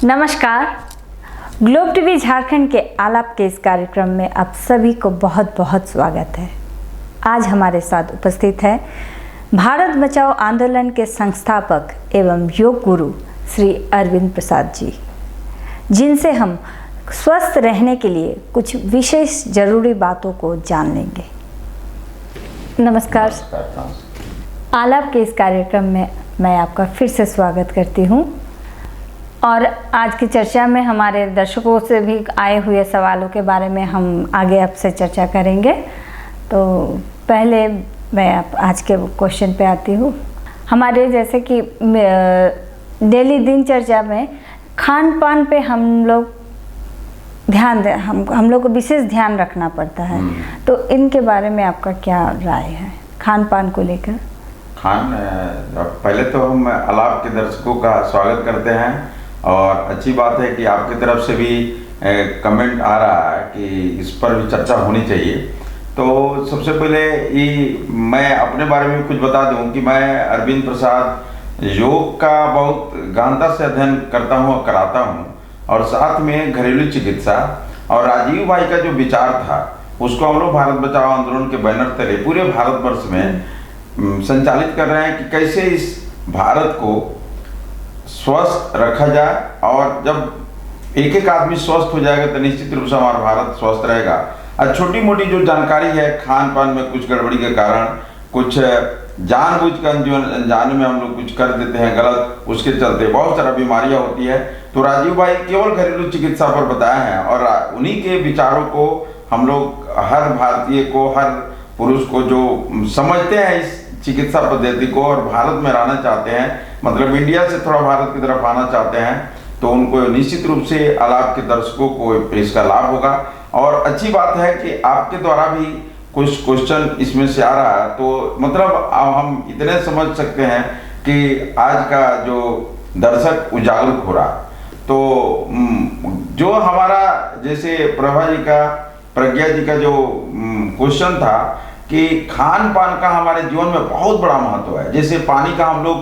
नमस्कार। Globe TV Jharkhand के आलाप के इस कार्यक्रम में आप सभी को बहुत बहुत स्वागत है। आज हमारे साथ उपस्थित है भारत बचाओ आंदोलन के संस्थापक एवं योग गुरु श्री अरविंद प्रसाद जी, जिनसे हम स्वस्थ रहने के लिए कुछ विशेष जरूरी बातों को जान लेंगे। नमस्कार। आलाप के इस कार्यक्रम में मैं आपका फिर से स्वागत करती हूँ और आज की चर्चा में हमारे दर्शकों से भी आए हुए सवालों के बारे में हम आगे आपसे चर्चा करेंगे। तो पहले मैं आज के क्वेश्चन पे आती हूँ। हमारे जैसे कि डेली दिनचर्या में खान पान पे हम लोग ध्यान दें, हम लोग को विशेष ध्यान रखना पड़ता है, तो इनके बारे में आपका क्या राय है खान पान को लेकर? पहले तो हम आलाप के दर्शकों का स्वागत करते हैं और अच्छी बात है कि आपकी तरफ से भी कमेंट आ रहा है कि इस पर भी चर्चा होनी चाहिए। तो सबसे पहले ये मैं अपने बारे में कुछ बता दूं कि मैं अरविंद प्रसाद योग का बहुत गहनता से अध्ययन करता हूं और कराता हूं, और साथ में घरेलू चिकित्सा और राजीव भाई का जो विचार था उसको हम लोग भारत बचाओ आंदोलन के बैनर तले पूरे भारतवर्ष में संचालित कर रहे हैं कि कैसे इस भारत को स्वस्थ रखा जाए। और जब एक एक आदमी स्वस्थ हो जाएगा तो निश्चित रूप से हमारा भारत स्वस्थ रहेगा। और छोटी मोटी जो जानकारी है खान पान में कुछ गड़बड़ी के कारण कुछ जानबूझ कर अनजाने में हम लोग कुछ कर देते हैं गलत, उसके चलते बहुत सारा बीमारियां होती है। तो राजीव भाई केवल घरेलू चिकित्सा पर बताए हैं और उन्हीं के विचारों को हम लोग हर भारतीय को, हर पुरुष को जो समझते हैं इस चिकित्सा पद्धति को और भारत में रहना चाहते हैं, मतलब इंडिया से थोड़ा भारत की तरफ आना चाहते हैं, तो उनको निश्चित रूप से आलाप के दर्शकों को इसका लाभ होगा। और अच्छी बात है कि आपके द्वारा भी कुछ क्वेश्चन इसमें से आ रहा है, तो मतलब हम इतने समझ सकते हैं कि आज का जो दर्शक उजागर हो रहा। तो जो हमारा जैसे प्रज्ञा जी का जो क्वेश्चन था कि खान पान का हमारे जीवन में बहुत बड़ा महत्व है। जैसे पानी का हम लोग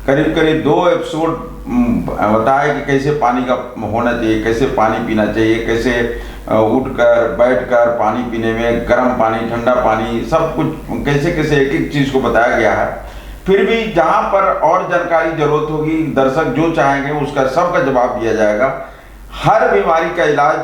करीब करीब 2 एपिसोड बताया कि कैसे पानी का होना चाहिए, कैसे पानी पीना चाहिए, कैसे उठकर बैठकर पानी पीने में, गर्म पानी, ठंडा पानी, सब कुछ कैसे कैसे एक एक चीज़ को बताया गया है। फिर भी जहाँ पर और जानकारी जरूरत होगी, दर्शक जो चाहेंगे उसका सबका जवाब दिया जाएगा। हर बीमारी का इलाज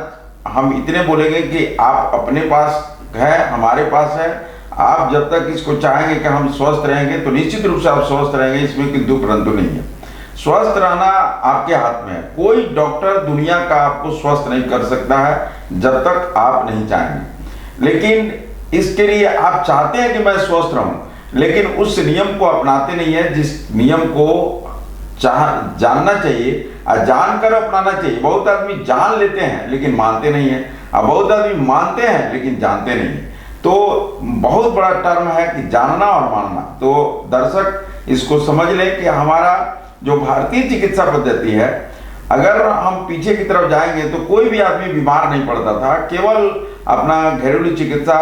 हम इतने बोलेंगे कि आप अपने पास है, हमारे पास है। आप जब तक इसको चाहेंगे कि हम स्वस्थ रहेंगे तो निश्चित रूप से आप स्वस्थ रहेंगे, इसमें कोई दुख परंतु नहीं है। स्वस्थ रहना आपके हाथ में है। कोई डॉक्टर दुनिया का आपको स्वस्थ नहीं कर सकता है जब तक आप नहीं चाहेंगे। लेकिन इसके लिए आप चाहते हैं कि मैं स्वस्थ रहूं, लेकिन उस नियम को अपनाते नहीं है जिस नियम को जानना चाहिए और जानकर अपनाना चाहिए। बहुत आदमी जान लेते हैं लेकिन मानते नहीं है, और बहुत आदमी मानते हैं लेकिन जानते नहीं है। तो बहुत बड़ा टर्म है कि जानना और मानना। तो दर्शक इसको समझ लें कि हमारा जो भारतीय चिकित्सा पद्धति है, अगर हम पीछे की तरफ जाएंगे तो कोई भी आदमी बीमार नहीं पड़ता था, केवल अपना घरेलू चिकित्सा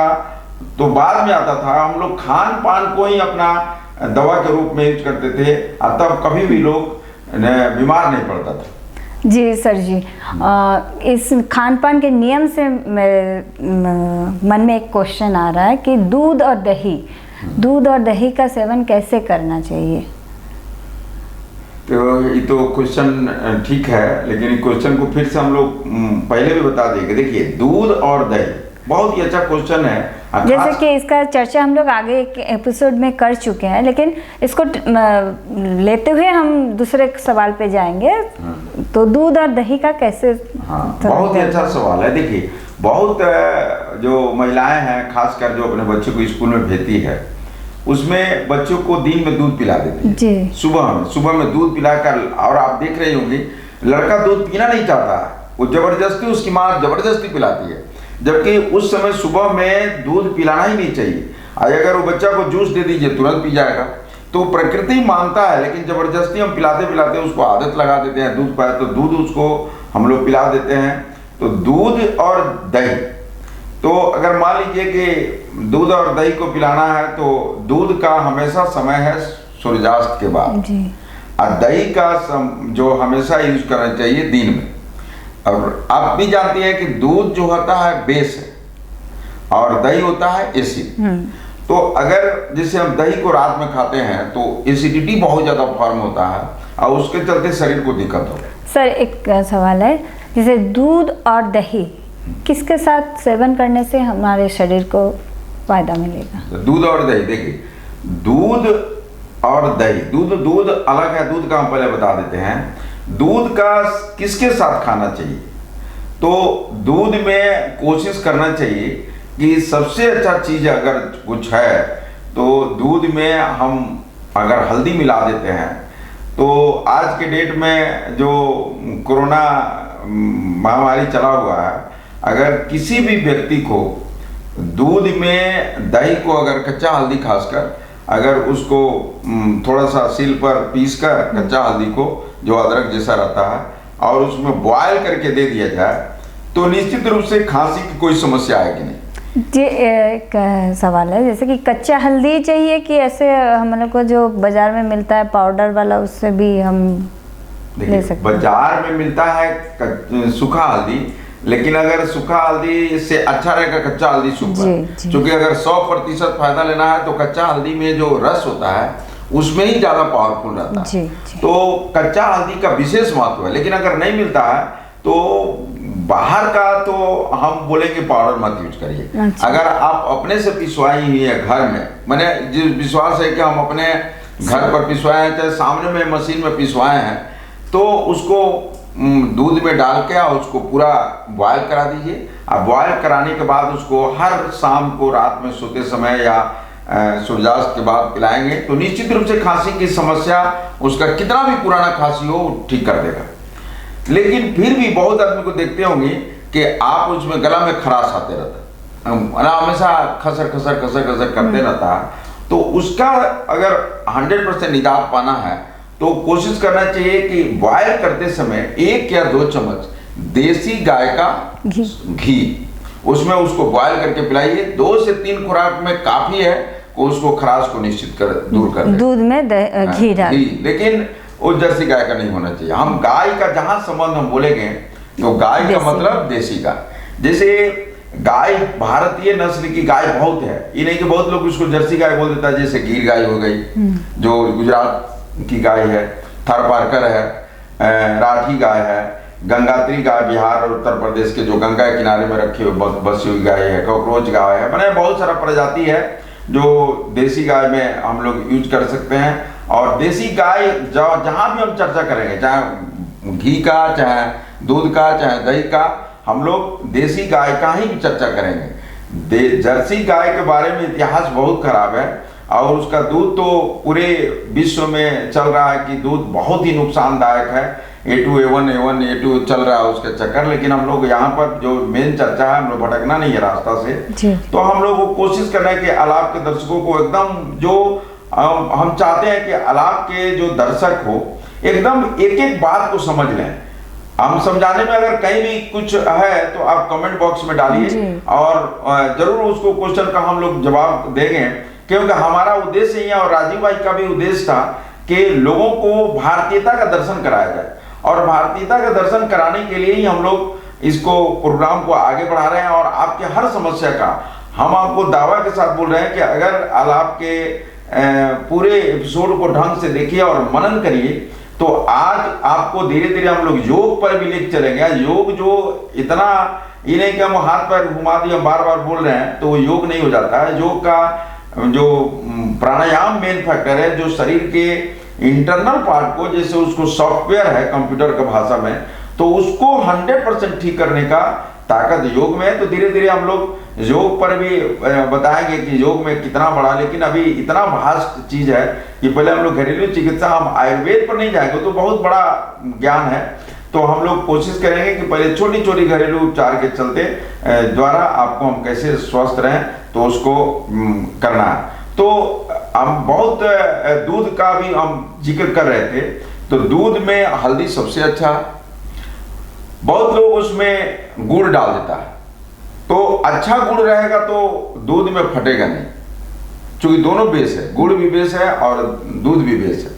तो बाद में आता था। हम लोग खान पान को ही अपना दवा के रूप में यूज करते थे, तब कभी भी लोग बीमार नहीं पड़ता था। जी सर जी, इस खान पान के नियम से मन में एक क्वेश्चन आ रहा है कि दूध और दही का सेवन कैसे करना चाहिए? तो ये तो क्वेश्चन ठीक है, लेकिन क्वेश्चन को फिर से हम लोग पहले भी बता देंगे। देखिए, दूध और दही बहुत ही अच्छा क्वेश्चन है। जैसे कि इसका चर्चा हम लोग आगे एक एपिसोड में कर चुके हैं, लेकिन इसको लेते हुए हम दूसरे सवाल पे जाएंगे। तो दूध और दही का कैसे? बहुत ही अच्छा सवाल है। देखिए, बहुत जो महिलाएं हैं, खासकर जो अपने बच्चों को स्कूल में भेजती है, उसमें बच्चों को दिन में दूध पिला देती है जी। सुबह में दूध पिलाकर, और आप देख रहे होंगे लड़का दूध पीना नहीं चाहता, वो जबरदस्ती उसकी माँ जबरदस्ती पिलाती है, जबकि उस समय सुबह में दूध पिलाना ही नहीं चाहिए। अगर वो बच्चा को जूस दे दीजिए तुरंत पी जाएगा। तो प्रकृति मानता है, लेकिन जबरदस्ती हम पिलाते पिलाते उसको आदत लगा देते हैं। दूध पाए तो दूध उसको हम लोग पिला देते हैं। तो दूध और दही, तो अगर मान लीजिए कि दूध और दही को पिलाना है तो दूध का हमेशा समय है सूर्यास्त के बाद जी। और दही का जो हमेशा यूज करना चाहिए दिन में। और आप भी जानती हैं कि दूध जो होता है बेस है और दही होता है एसिड। तो अगर जैसे हम दही को रात में खाते हैं तो एसिडिटी बहुत ज़्यादा फॉर्म होता है और उसके चलते शरीर को दिक्कत हो। सर एक सवाल है, जैसे दूध और दही किसके साथ सेवन करने से हमारे शरीर को फायदा मिलेगा? तो दूध और दही, देखिए दूध और दही, दूध अलग है, दूध का हम पहले बता देते हैं। दूध का किसके साथ खाना चाहिए? तो दूध में कोशिश करना चाहिए कि सबसे अच्छा चीज अगर कुछ है तो दूध में हम अगर हल्दी मिला देते हैं तो आज के डेट में जो कोरोना महामारी चला हुआ है, अगर किसी भी व्यक्ति को दूध में दही को अगर कच्चा हल्दी खासकर अगर उसको थोड़ा सा सील पर पीसकर कच्चा हल्दी को जो अदरक जैसा रहता है और उसमें बॉयल करके दे दिया जाए तो निश्चित रूप से खांसी की कोई समस्या आएगी नहीं। जी एक सवाल है, जैसे कि कच्चा हल्दी चाहिए कि ऐसे हम लोग को जो बाजार में मिलता है पाउडर वाला उससे भी हम ले सकते हैं? बाजार में मिलता है सूखा हल्दी, लेकिन अगर सूखा हल्दी से अच्छा रहेगा कच्चा हल्दी सूखा, क्योंकि अगर 100% फायदा लेना है तो कच्चा हल्दी में जो रस होता है उसमें ही ज्यादा पावरफुल रहता है। तो कच्चा हल्दी का विशेष महत्व है। लेकिन अगर नहीं मिलता है तो बाहर का तो हम बोलेंगे पाउडर मत यूज करिए। अगर आप अपने से पिसवाई हुई है घर में, मैंने जिस विश्वास है कि हम अपने घर पर पिसवाए हैं चाहे सामने में मशीन में पिसवाए हैं, तो उसको दूध में डाल के और उसको पूरा बॉयल करा दीजिए। अब बॉयल कराने के बाद उसको हर शाम को रात में सोते समय या सूर्यास्त के बाद पिलाएंगे तो निश्चित रूप से खांसी की समस्या उसका कितना भी पुराना खांसी हो ठीक कर देगा। लेकिन फिर भी बहुत आदमी को देखते होंगे कि आप उसमें गला में खराश आते रहता है, हमेशा खसर खसर खसर खसर करते रहता है, तो उसका अगर 100% निजात पाना है तो कोशिश करना चाहिए कि बॉयल करते समय 1 या 2 चम्मच देसी गाय का घी उसमें उसको बॉयल करके पिलाइए। 2 से 3 खुराक में काफी है, उसको खराश को निश्चित कर दूर कर दूध में घी डाल। लेकिन वो जर्सी गाय का नहीं होना चाहिए। हम गाय का जहां संबंध हम बोलेंगे तो गाय का मतलब देसी गाय। जैसे गाय भारतीय नस्ल की गाय बहुत है, ये नहीं कि बहुत लोग उसको जर्सी गाय बोल देता है। जैसे गिर गाय हो गई जो गुजरात की गाय है, थारपारकर है, राठी गाय है, गंगात्री गाय बिहार और उत्तर प्रदेश के जो गंगा के किनारे में रखी हुई बसी हुई गाय है, कॉकरोच गाय है, मैंने बहुत सारा प्रजाति है जो देसी गाय में हम लोग यूज कर सकते हैं। और देसी गाय जहां भी हम चर्चा करेंगे, चाहे घी का, चाहे दूध का, चाहे दही का, हम लोग देसी गाय का ही चर्चा करेंगे। जर्सी गाय के बारे में इतिहास बहुत खराब है और उसका दूध तो पूरे विश्व में चल रहा है कि दूध बहुत ही नुकसानदायक है। A2 चल रहा है उसका चक्कर। लेकिन हम लोग यहाँ पर जो मेन चर्चा है, हम लोग भटकना नहीं है रास्ता से। तो हम लोग को कोशिश करना है कि अलाप के दर्शकों को एकदम जो हम चाहते हैं कि अलाप के जो दर्शक हो एकदम एक एक बात को समझ लें। हम समझाने में अगर कहीं भी कुछ है तो आप कमेंट बॉक्स में डालिए और जरूर उसको क्वेश्चन का हम लोग जवाब देंगे, क्योंकि हमारा उद्देश्य ही है और राजीव भाई का भी उद्देश्य था कि लोगों को भारतीयता का दर्शन कराया जाए। और भारतीयता का दर्शन कराने के लिए ही हम लोग इसको प्रोग्राम को आगे बढ़ा रहे हैं। और आपके हर समस्या का हम आपको दावा के साथ बोल रहे हैं कि अगर आप के पूरे एपिसोड को ढंग से देखिए और मनन करिए तो आज आपको धीरे धीरे हम लोग योग पर भी लेके चलेंगे। योग जो इतना ये नहीं कि हम हाथ पैर घुमा दिए, हम बार बार बोल रहे हैं तो वो योग नहीं हो जाता है। योग का जो प्राणायाम मेन फैक्टर है, जो शरीर के इंटरनल पार्ट को, जैसे उसको सॉफ्टवेयर है कंप्यूटर का भाषा में, तो उसको 100% ठीक करने का ताकत योग में है। तो धीरे धीरे हम लोग योग पर भी बताएंगे कि योग में कितना बड़ा, लेकिन अभी इतना वास्ट चीज है कि पहले हम लोग घरेलू चिकित्सा, हम आयुर्वेद पर नहीं जाएंगे तो बहुत बड़ा ज्ञान है। तो हम लोग कोशिश करेंगे कि पहले छोटी छोटी घरेलू उपचार के चलते द्वारा आपको हम कैसे स्वस्थ रहें तो उसको करना है। तो हम बहुत दूध का भी हम जिक्र कर रहे थे, तो दूध में हल्दी सबसे अच्छा है। बहुत लोग उसमें गुड़ डाल देता है, तो अच्छा गुड़ रहेगा तो दूध में फटेगा नहीं, क्योंकि दोनों बेस है, गुड़ भी बेस है और दूध भी बेस है।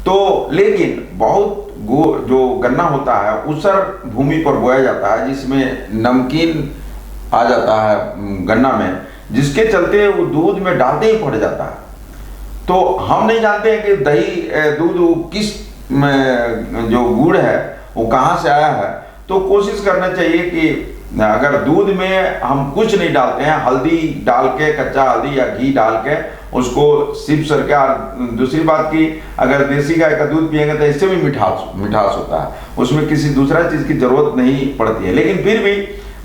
तो लेकिन बहुत जो गन्ना होता है ऊसर भूमि पर बोया जाता है, जिसमें नमकीन आ जाता है गन्ना में, जिसके चलते वो दूध में डालते ही फट जाता है। तो हम नहीं जानते हैं कि दही दूध किस में जो गुड़ है वो कहाँ से आया है। तो कोशिश करना चाहिए कि अगर दूध में हम कुछ नहीं डालते हैं, हल्दी डाल के, कच्चा हल्दी या घी डाल के उसको सिप करके, और दूसरी बात की अगर देसी गाय का दूध पिएंगे तो इससे भी मिठास होता है, उसमें किसी दूसरा चीज की जरूरत नहीं पड़ती है। लेकिन फिर भी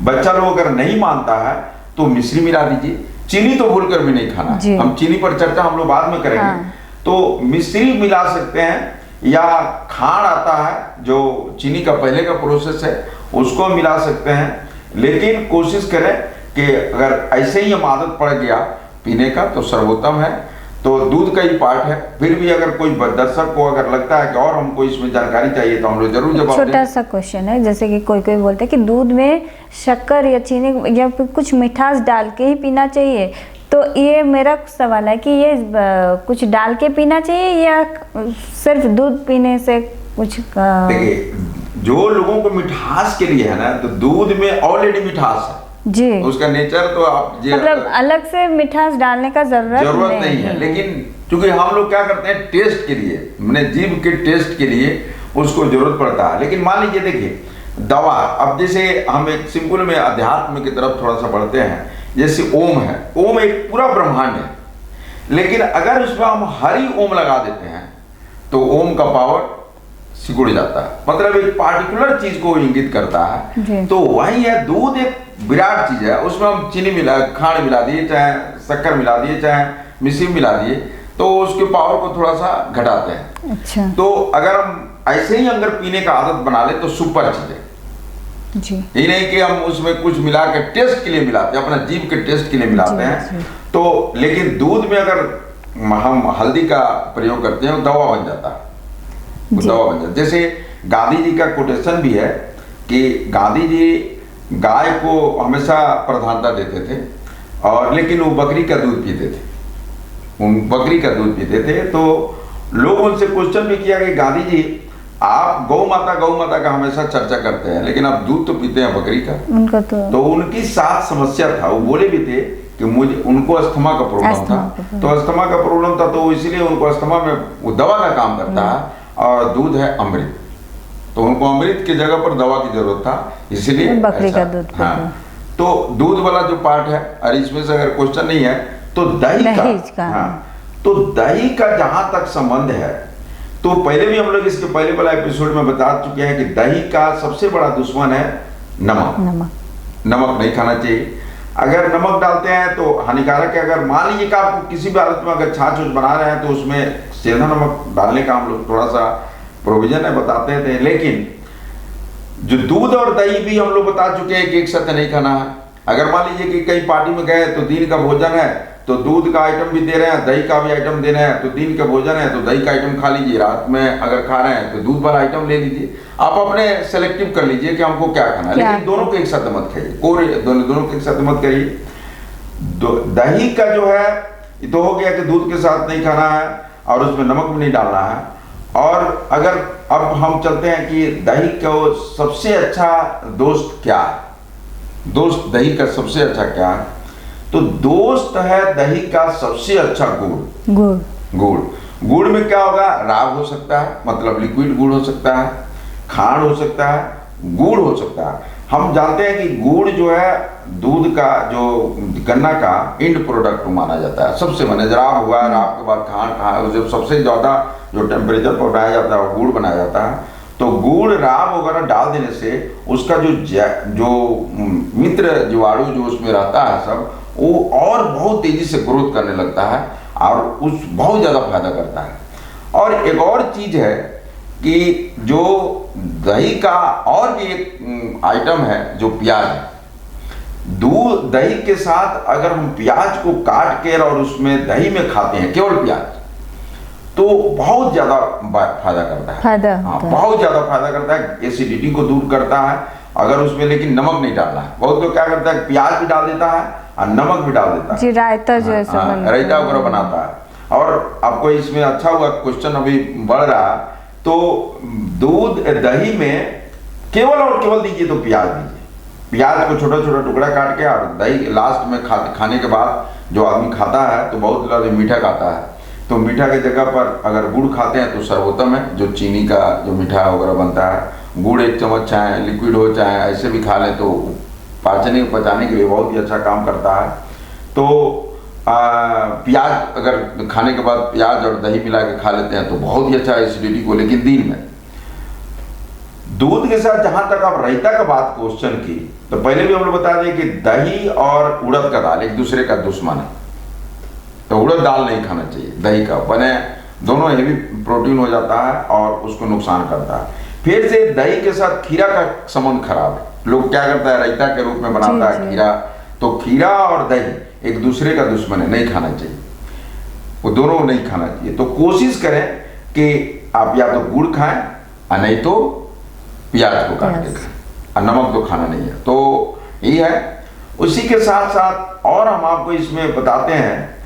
बच्चा लोग अगर नहीं मानता है तो मिश्री मिला दीजिए। चीनी तो भूल कर भी नहीं खाना, हम चीनी पर चर्चा हम लोग बाद में करेंगे। हाँ। तो मिश्री मिला सकते हैं, या खांड आता है जो चीनी का पहले का प्रोसेस है उसको मिला सकते हैं। लेकिन कोशिश करें कि अगर ऐसे ही हम आदत पड़ गया पीने का तो सर्वोत्तम है। तो दूध का ही पार्ट है। फिर भी अगर कोई दर्शक को अगर लगता है कि और हमको इसमें जानकारी चाहिए तो हम लोग जरूर जवाब दें। छोटा सा क्वेश्चन है, जैसे कि कोई बोलते हैं कि दूध में शक्कर या चीनी या कुछ मिठास डाल के ही पीना चाहिए, तो ये मेरा सवाल है कि ये कुछ डाल के पीना चाहिए या सिर्फ दूध पीने से कुछ? देखिए, जो लोगों को मिठास के लिए है ना, तो दूध में ऑलरेडी मिठास है जी, उसका नेचर, तो आप मतलब अलग से मिठास डालने का जरूरत नहीं है। लेकिन क्योंकि हम लोग क्या करते हैं टेस्ट के लिए, मैंने जीभ के टेस्ट के लिए उसको जरूरत पड़ता है। लेकिन मान लीजिए, देखिए दवा, अब जैसे हम एक सिंपल में अध्यात्म की तरफ थोड़ा सा बढ़ते हैं, जैसे ओम है, ओम एक पूरा ब्रह्मांड है, लेकिन अगर उसमें हम हरि ओम लगा देते हैं तो ओम का पावर सिकुड़ जाता है, मतलब एक पार्टिकुलर चीज को इंगित करता है। तो वही है, दूध एक विराट चीज है, उसमें हम चीनी मिला, खांड मिला दिए, चाहे शक्कर मिला दिए, चाहे मिश्री मिला दिए, तो उसके पावर को थोड़ा सा घटाते हैं। अच्छा। तो अगर हम ऐसे ही अगर पीने का आदत बना ले तो सुपर चीज है जी। ये नहीं कि हम उसमें कुछ मिला के टेस्ट के लिए मिलाते हैं, अपना जीभ के टेस्ट के लिए मिलाते हैं। तो लेकिन दूध में अगर हम हल्दी का प्रयोग करते हैं दवा बन जाता है, दवा बन जाता। जैसे गांधी जी का कोटेशन भी है कि गांधी जी गाय को हमेशा प्रधानता देते थे, और लेकिन वो बकरी का दूध पीते थे, बकरी का दूध पीते थे। तो लोग उनसे क्वेश्चन भी किया कि गांधी जी आप गौ माता का हमेशा चर्चा करते हैं, लेकिन आप दूध तो पीते हैं बकरी का। उनका तो उनकी साथ समस्या था, वो बोले भी थे कि मुझे, उनको अस्थमा का प्रॉब्लम था, तो अस्थमा का प्रॉब्लम था तो इसलिए उनको अस्थमा में वो दवा का काम करता है, और दूध है अमृत, तो उनको अमृत की जगह पर दवा की जरूरत था, इसलिए बकरी का दूध। हाँ, तो दूध वाला जो पार्ट है, और इसमें से अगर क्वेश्चन नहीं है तो दही का, हाँ, तो दही का जहां तक संबंध है, तो पहले भी हम लोग इसके पहले वाला एपिसोड में बता चुके हैं कि दही का सबसे बड़ा दुश्मन है नमक। नमक नहीं खाना चाहिए। अगर नमक डालते हैं तो हानिकारक है। अगर मान लीजिए कि आप किसी भी हालत में अगर छाछ बना रहे हैं तो उसमें सेंधा नमक डालने का हम लोग थोड़ा सा प्रोविजन है, बताते थे। लेकिन जो दूध और दही भी हम लोग बता चुके हैं कि एक साथ नहीं खाना है। अगर मान लीजिए कि कहीं पार्टी में गए तो दिन का भोजन है तो दूध का आइटम भी दे रहे हैं, दही का भी आइटम दे रहे हैं, तो दिन का भोजन है तो दही का आइटम खा लीजिए, रात में अगर खा रहे हैं तो दूध वाला आइटम ले लीजिए। आप अपने सेलेक्टिव कर लीजिए कि हमको क्या खाना है, लेकिन दोनों को एक साथ मत खाइए, दोनों को एक साथ मत करिए। दही का जो है ये तो हो गया कि दूध के साथ नहीं खाना है और उसमें नमक भी नहीं डालना है। और अगर अब हम चलते हैं कि दही का सबसे अच्छा दोस्त क्या है, दोस्त दही का सबसे अच्छा क्या है, तो दोस्त है दही का सबसे अच्छा गुड़ में क्या होगा, राब हो सकता है, मतलब लिक्विड गुड़ हो सकता है, खांड हो सकता है, गुड़ हो सकता है। हम जानते हैं कि गुड़ जो है दूध का, जो गन्ना का एंड प्रोडक्ट माना जाता है, सबसे माने राब हुआ, राब के बाद खांड, जो सबसे ज्यादा जो टेम्परेचर पर बनाया जाता है वो गुड़ बनाया जाता है। तो गुड़ राब वगैरह डाल देने से उसका जो मित्र जीवाणु जो उसमें रहता है सब, वो और बहुत तेजी से ग्रोथ करने लगता है और उस बहुत ज्यादा फायदा करता है। और एक और चीज है कि जो दही का और भी एक आइटम है जो प्याज है। दूध दही के साथ अगर हम प्याज को काट के और उसमें दही में खाते हैं, केवल प्याज, तो बहुत ज्यादा फायदा करता है। हाँ, बहुत ज्यादा फायदा करता है, एसिडिटी को दूर करता है अगर उसमें, लेकिन नमक नहीं डालना है। बहुत लोग क्या करता है, प्याज भी डाल देता है और नमक भी डाल देता है, जी, रायता जो है रायता वगैरह बनाता है। और आपको इसमें अच्छा हुआ क्वेश्चन अभी बढ़ रहा। तो दूध दही में केवल और केवल दीजिए तो प्याज दीजिए, प्याज को छोटा छोटा टुकड़ा काट के, और दही लास्ट में खाने के बाद जो आदमी खाता है तो बहुत लोग मीठा खाता है, तो मीठा की जगह पर अगर गुड़ खाते हैं तो सर्वोत्तम है। जो चीनी का जो मीठा वगैरह बनता है, गुड़ 1 चम्मच चाहे लिक्विड हो चाहे ऐसे भी खा लें तो पचाने के लिए बहुत ही अच्छा काम करता है। तो प्याज अगर खाने के बाद प्याज और दही मिला के खा लेते हैं तो बहुत ही अच्छा है एसिडिटी को। लेकिन दिन में दूध के साथ जहां तक आप रायता का बात क्वेश्चन की, तो पहले भी हम लोग बता दें कि दही और उड़द का दाल एक दूसरे का दुश्मन है, तो उड़द दाल नहीं खाना चाहिए। दही का बने दोनों हेवी प्रोटीन हो जाता है और उसको नुकसान करता है। फिर से दही के साथ खीरा का संबंध खराब है। लोग क्या करता है, रायता के रूप में बनाता है खीरा, तो खीरा और दही एक दूसरे का दुश्मन है, नहीं खाना चाहिए, वो दोनों नहीं खाना चाहिए। तो कोशिश करें कि आप या तो गुड़ खाएं और नहीं तो प्याज को काट के खाएं, और नमक तो खाना नहीं है। तो ये है। उसी के साथ साथ और हम आपको इसमें बताते हैं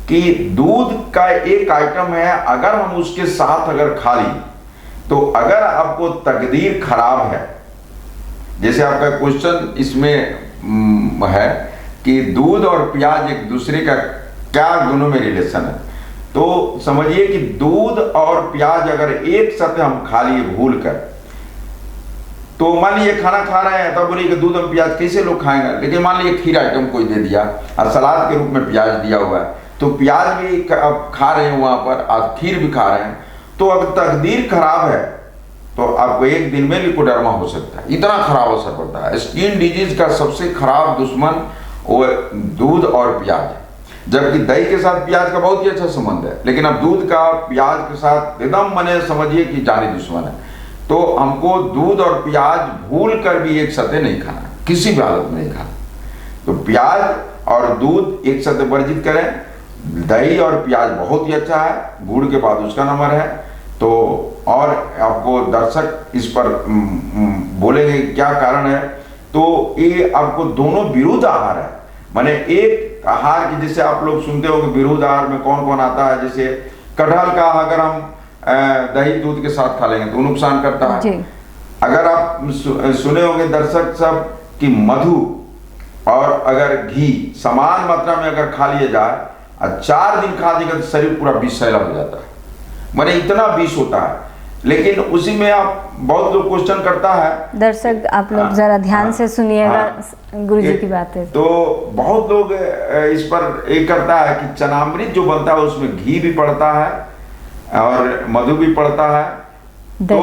कि दूध का एक आइटम है, अगर हम उसके साथ अगर खा ली तो अगर आपको तकदीर खराब है, जैसे आपका क्वेश्चन इसमें है कि दूध और प्याज एक दूसरे का क्या दोनों में रिलेशन है, तो समझिए कि दूध और प्याज अगर एक साथ हम खा लिए भूल कर, तो मान लीजिए खाना खा रहे हैं, तब बोलिए कि दूध और प्याज कैसे लोग खाएंगे। लेकिन मान लीजिए खीर आइटम कोई दे दिया और सलाद के रूप में प्याज दिया हुआ है, तो प्याज भी खा रहे हैं वहां पर और खीर भी खा रहे हैं, तो अगर तकदीर खराब है तो आपको एक दिन में लिकोडर्मा हो सकता है, इतना खराब असर पड़ता है। स्किन डिजीज का सबसे खराब दुश्मन वो दूध और प्याज है, जबकि दही के साथ प्याज का बहुत ही अच्छा संबंध है, लेकिन अब दूध का प्याज के साथ एकदम मने समझिए कि जानी दुश्मन है। तो हमको दूध और प्याज भूल कर भी एक साथ नहीं खाना, किसी भी हालत में नहीं खाना। तो प्याज और दूध एक साथ वर्जित करें। दही और प्याज बहुत ही अच्छा है, गुड़ के बाद उसका नंबर है। तो और आपको दर्शक इस पर बोलेंगे क्या कारण है, तो ये आपको दोनों विरुद्ध आहार है। माने एक आहार की जैसे आप लोग सुनते हो कि विरुद्ध आहार में कौन कौन आता है, जैसे कटहल का अगर हम दही दूध के साथ खा लेंगे तो नुकसान करता है। अगर आप सुने होंगे दर्शक सब कि मधु और अगर घी समान मात्रा में अगर खा लिया जाए और 4 दिन खा देगा तो शरीर पूरा विषैला हो जाता है, माने इतना विष होता है। लेकिन उसी में आप बहुत लोग क्वेश्चन करता है, दर्शक आप लोग जरा ध्यान से सुनिएगा गुरुजी की बातें। तो बहुत लोग इस पर एक करता है कि चनामृत जो बनता है उसमें घी भी पड़ता है और मधु भी पड़ता है, तो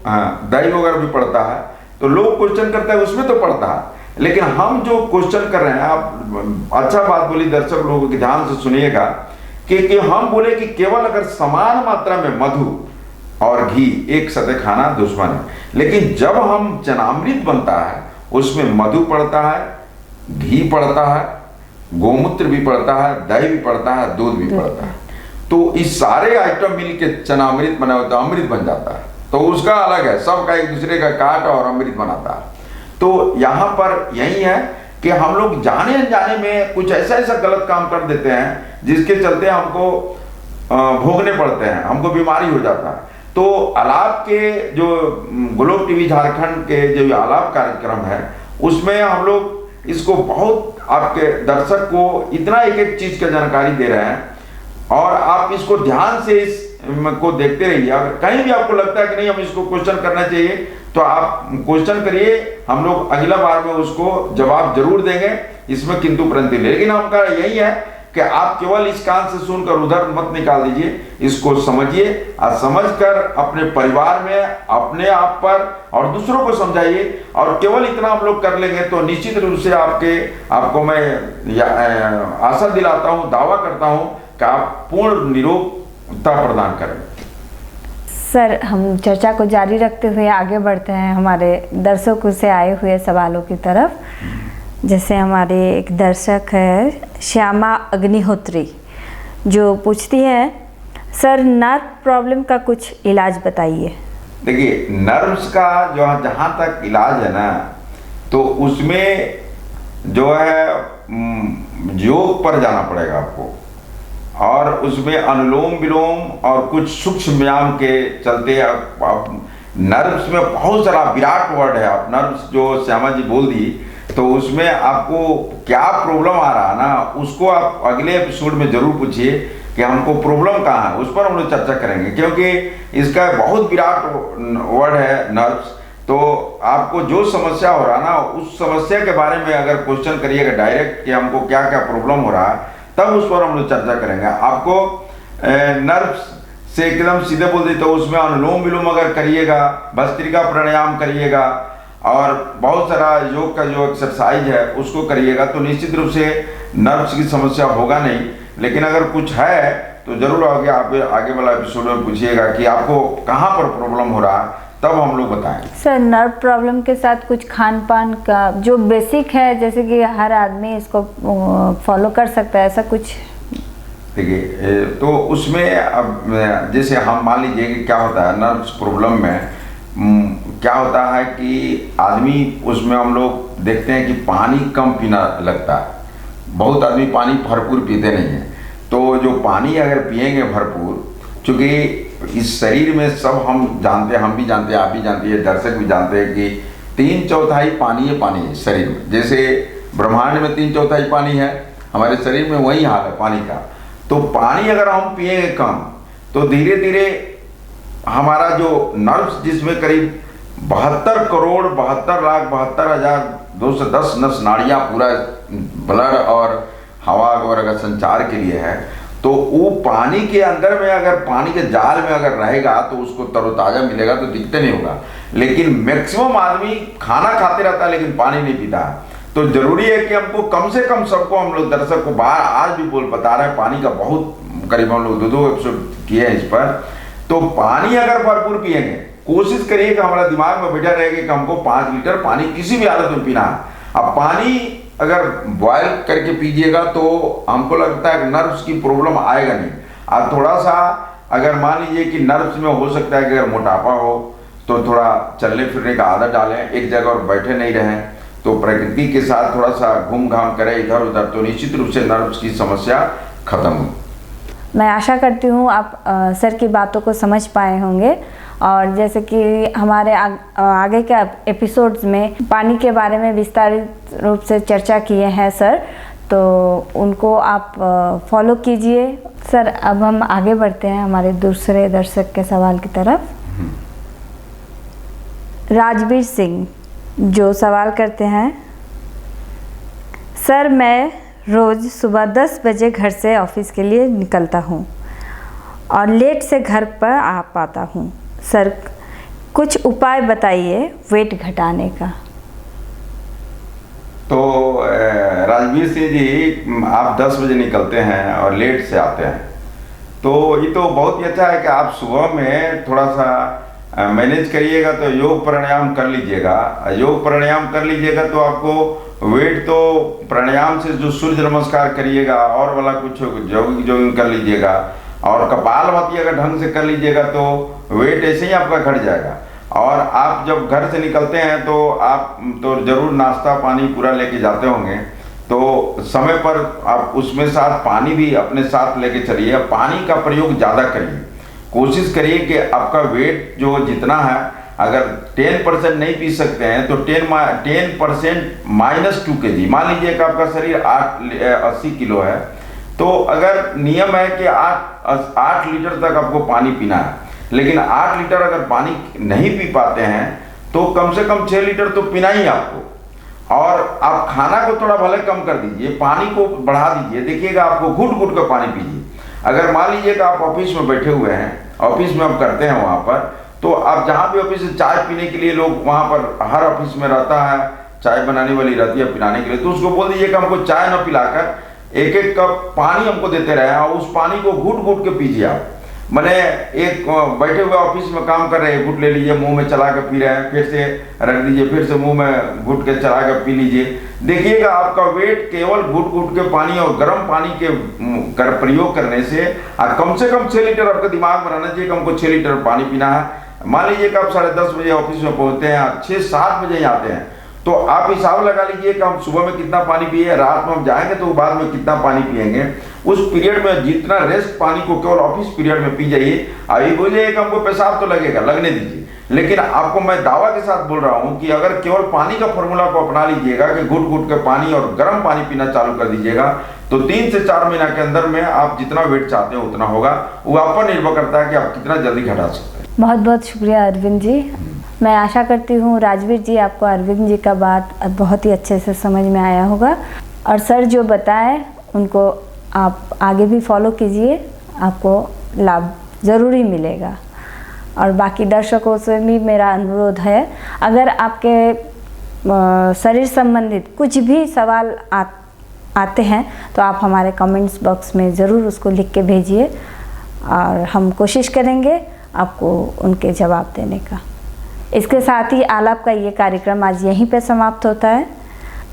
दही वगैरह भी पड़ता है। तो लोग क्वेश्चन करते हैं उसमें तो पड़ता है, लेकिन हम जो क्वेश्चन कर रहे हैं, आप अच्छा बात बोली दर्शक लोगों के ध्यान से सुनिएगा कि हम बोले कि केवल अगर समान मात्रा में मधु और घी एक साथ खाना दुश्मन है, लेकिन जब हम चनामृत बनता है उसमें मधु पड़ता है, घी पड़ता है, गोमूत्र भी पड़ता है, दही भी पड़ता है, दूध भी पड़ता है। तो इस सारे आइटम मिलके चनामृत बना होता है, अमृत बन जाता है। तो उसका अलग है, सबका एक दूसरे का काट और अमृत बनाता है। तो यहाँ पर यही है कि हम लोग जाने अनजाने में कुछ ऐसा गलत काम कर देते हैं जिसके चलते हमको भोगने पड़ते हैं, हमको बीमारी हो जाता है। तो आलाप के जो ग्लोब टीवी झारखंड के जो आलाप कार्यक्रम है उसमें हम लोग इसको बहुत आपके दर्शक को इतना एक एक चीज का जानकारी दे रहे हैं, और आप इसको ध्यान से इस को देखते रहिए। अगर कहीं भी आपको लगता है कि नहीं हम इसको क्वेश्चन करना चाहिए तो आप क्वेश्चन करिए, हम लोग अगला बार में उसको जवाब जरूर देंगे, इसमें किंतु परंतु। लेकिन हमका यही है कि आप केवल इस कान से सुनकर उधर मत निकाल दीजिए, इसको समझिए और समझकर अपने परिवार में, अपने आप पर और दूसरों को समझाइए। और केवल इतना हम लोग कर लेंगे तो निश्चित रूप से आपको मैं आशा दिलाता हूँ, दावा करता हूँ कि आप पूर्ण निरोगता प्रदान करें। सर, हम चर्चा को जारी रखते हुए आगे बढ़ते हैं हमारे दर्शकों से आए हुए सवालों की तरफ। जैसे हमारे एक दर्शक है श्यामा अग्निहोत्री, जो पूछती है सर नर्व प्रॉब्लम का कुछ इलाज बताइए। देखिए, नर्व्स का जो जहाँ तक इलाज है ना, तो उसमें जो है योग पर जाना पड़ेगा आपको। और उसमें अनुलोम विलोम और कुछ सूक्ष्म व्यायाम के चलते आप नर्व्स में बहुत सारा विराट वर्ड है। आप नर्व्स जो श्यामा जी बोल दी, तो उसमें आपको क्या प्रॉब्लम आ रहा है ना, उसको आप अगले एपिसोड में जरूर पूछिए कि हमको प्रॉब्लम कहाँ है, उस पर हम लोग चर्चा करेंगे, क्योंकि इसका बहुत विराट वर्ड है नर्व्स। तो आपको जो समस्या हो रहा है ना, उस समस्या के बारे में अगर क्वेश्चन करिएगा डायरेक्ट कि हमको क्या क्या प्रॉब्लम हो रहा है, तब उस पर हम लोग चर्चा करेंगे। आपको नर्व्स से एकदम सीधे बोल दी, तो उसमें अनुलोम विलोम अगर करिएगा, भस्त्रिका प्राणायाम करिएगा और बहुत सारा योग का जो एक्सरसाइज है उसको करिएगा, तो निश्चित रूप से नर्व्स की समस्या होगा नहीं। लेकिन अगर कुछ है तो जरूर आगे वाला एपिसोड में पूछिएगा कि आपको कहाँ पर प्रॉब्लम हो रहा है, तब हम लोग बताएं। सर, नर्व प्रॉब्लम के साथ कुछ खान पान का जो बेसिक है, जैसे कि हर आदमी इसको फॉलो कर सकता है, ऐसा कुछ? देखिए, तो उसमें अब जैसे हम मान लीजिए कि क्या होता है नर्व्स प्रॉब्लम में, क्या होता है कि आदमी उसमें हम लोग देखते हैं कि पानी कम पीना लगता है। बहुत आदमी पानी भरपूर पीते नहीं है। तो जो पानी अगर पिएंगे भरपूर, चूँकि इस शरीर में सब हम जानते हैं, हम भी जानते हैं, आप भी जानते हैं, दर्शक भी जानते हैं कि 3/4 पानी है शरीर में। जैसे ब्रह्मांड में 3/4 पानी है, हमारे शरीर में वही हाल है पानी का। तो पानी अगर हम पिएंगे कम, तो धीरे धीरे हमारा जो नर्व्स, जिसमें करीब 72,72,72,210 नस नाड़ियाँ पूरा ब्लड और हवा वगैरह का संचार के लिए है, तो वो पानी के अंदर में अगर पानी के जाल में अगर रहेगा तो उसको तरोताजा मिलेगा, तो दिक्कत नहीं होगा। लेकिन मैक्सिमम आदमी खाना खाते रहता है लेकिन पानी नहीं पीता। तो जरूरी है कि हमको कम से कम, सबको हम लोग दर्शक को बाहर आज भी बता रहे हैं, पानी का बहुत करीब हम लोग 2 एपिसोड किए हैं इस पर। तो पानी अगर भरपूर पिएंगे, कोशिश करिए कि हमारा दिमाग में बैठा रहेगा कि हमको 5 लीटर पानी किसी भी हालत में पीना है। अब पानी अगर बॉयल करके पीजिएगा तो हमको लगता है कि नर्व्स की प्रॉब्लम आएगा नहीं। आप थोड़ा सा अगर मान लीजिए कि नर्व्स में हो सकता है कि अगर मोटापा हो, तो थोड़ा चलने फिरने का आदत डालें, एक जगह और बैठे नहीं रहें, तो प्रकृति के साथ थोड़ा सा घूम घाम करें इधर उधर, तो निश्चित रूप से नर्व्स की समस्या खत्म हो। मैं आशा करती हूँ आप सर की बातों को समझ पाए होंगे। और जैसे कि हमारे आगे के एपिसोड्स में पानी के बारे में विस्तारित रूप से चर्चा किए हैं सर, तो उनको आप फॉलो कीजिए। सर, अब हम आगे बढ़ते हैं हमारे दूसरे दर्शक के सवाल की तरफ। राजवीर सिंह जो सवाल करते हैं, सर मैं रोज़ सुबह 10 बजे घर से ऑफिस के लिए निकलता हूँ और लेट से घर पर आ पाता हूँ। सर, कुछ उपाय बताइए वेट घटाने का। तो राजवीर सिंह जी, आप 10 बजे निकलते हैं और लेट से आते हैं, तो ये तो बहुत ही अच्छा है कि आप सुबह में थोड़ा सा मैनेज करिएगा, तो योग प्राणायाम कर लीजिएगा। योग प्राणायाम कर लीजिएगा तो आपको वेट, तो प्राणायाम से जो सूर्य नमस्कार करिएगा और वाला कुछ जॉगिंग कर लीजिएगा, और कपालभाति अगर ढंग से कर लीजिएगा तो वेट ऐसे ही आपका घट जाएगा। और आप जब घर से निकलते हैं तो आप तो जरूर नाश्ता पानी पूरा लेके जाते होंगे, तो समय पर आप उसमें साथ पानी भी अपने साथ लेके चलिए। पानी का प्रयोग ज़्यादा करिए, कोशिश करिए कि आपका वेट जो जितना है, अगर 10% नहीं पी सकते हैं तो 10% -2 kg। मान लीजिए कि आपका शरीर 80 किलो है, तो अगर नियम है कि 8 लीटर तक आपको पानी पीना है, लेकिन 8 लीटर अगर पानी नहीं पी पाते हैं तो कम से कम 6 लीटर तो पीना ही आपको। और आप खाना को थोड़ा भले कम कर दीजिए, पानी को बढ़ा दीजिए। देखिएगा आपको घुट घुट कर पानी पीजिए। अगर मान लीजिए कि आप ऑफिस में बैठे हुए हैं, ऑफिस में आप करते हैं वहाँ पर, तो आप जहाँ भी ऑफिस से चाय पीने के लिए लोग वहाँ पर हर ऑफिस में रहता है, चाय बनाने वाली रहती है पिलाने के लिए, तो उसको बोल दीजिए कि हमको चाय न पिलाकर 1-1 कप पानी हमको देते रहे, और उस पानी को घुट घुट के पीजिए आप। मैंने एक बैठे हुए ऑफिस में काम कर रहे हैं, घुट ले लीजिए, मुंह में चला के पी रहे हैं, फिर से रख दीजिए, फिर से मुंह में घुट के चला के पी लीजिए। देखिएगा आपका वेट केवल घुट घुट के पानी और गर्म पानी के प्रयोग करने से कम 6 लीटर आपके दिमाग में रहना चाहिए कि हमको 6 लीटर पानी पीना है। मान लीजिए कि आप 10:30 बजे ऑफिस में पहुंचते हैं, 6-7 बजे ही आते हैं, तो आप हिसाब लगा लीजिए कि हम सुबह में कितना पानी पिए, रात में हम जाएंगे तो बाद में कितना पानी पिएंगे। उस पीरियड में जितना रेस्ट पानी को केवल ऑफिस पीरियड में पी जाइए। अभी बोलिए कि हमको पेशाब तो लगेगा, लगने दीजिए, लेकिन आपको मैं दावा के साथ बोल रहा हूं कि अगर केवल पानी का फॉर्मूला को अपना लीजिएगा कि घुट घुट के पानी और गर्म पानी पीना चालू कर दीजिएगा, तो 3 से 4 महीना के अंदर में आप जितना वेट चाहते हो उतना होगा। वो आप पर निर्भर करता है कि आप कितना जल्दी घटा सकते हैं। बहुत बहुत शुक्रिया अरविंद जी। मैं आशा करती हूँ राजवीर जी आपको अरविंद जी का बात बहुत ही अच्छे से समझ में आया होगा, और सर जो बताए उनको आप आगे भी फॉलो कीजिए, आपको लाभ ज़रूरी मिलेगा। और बाकी दर्शकों से भी मेरा अनुरोध है, अगर आपके शरीर संबंधित कुछ भी सवाल आते हैं तो आप हमारे कमेंट्स बॉक्स में ज़रूर उसको लिख के भेजिए, और हम कोशिश करेंगे आपको उनके जवाब देने का। इसके साथ ही आलाप का ये कार्यक्रम आज यहीं पे समाप्त होता है।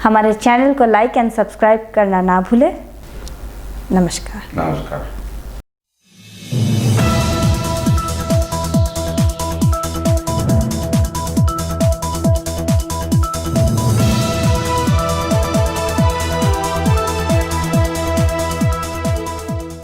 हमारे चैनल को लाइक एंड सब्सक्राइब करना ना भूलें। नमस्कार। नमस्कार।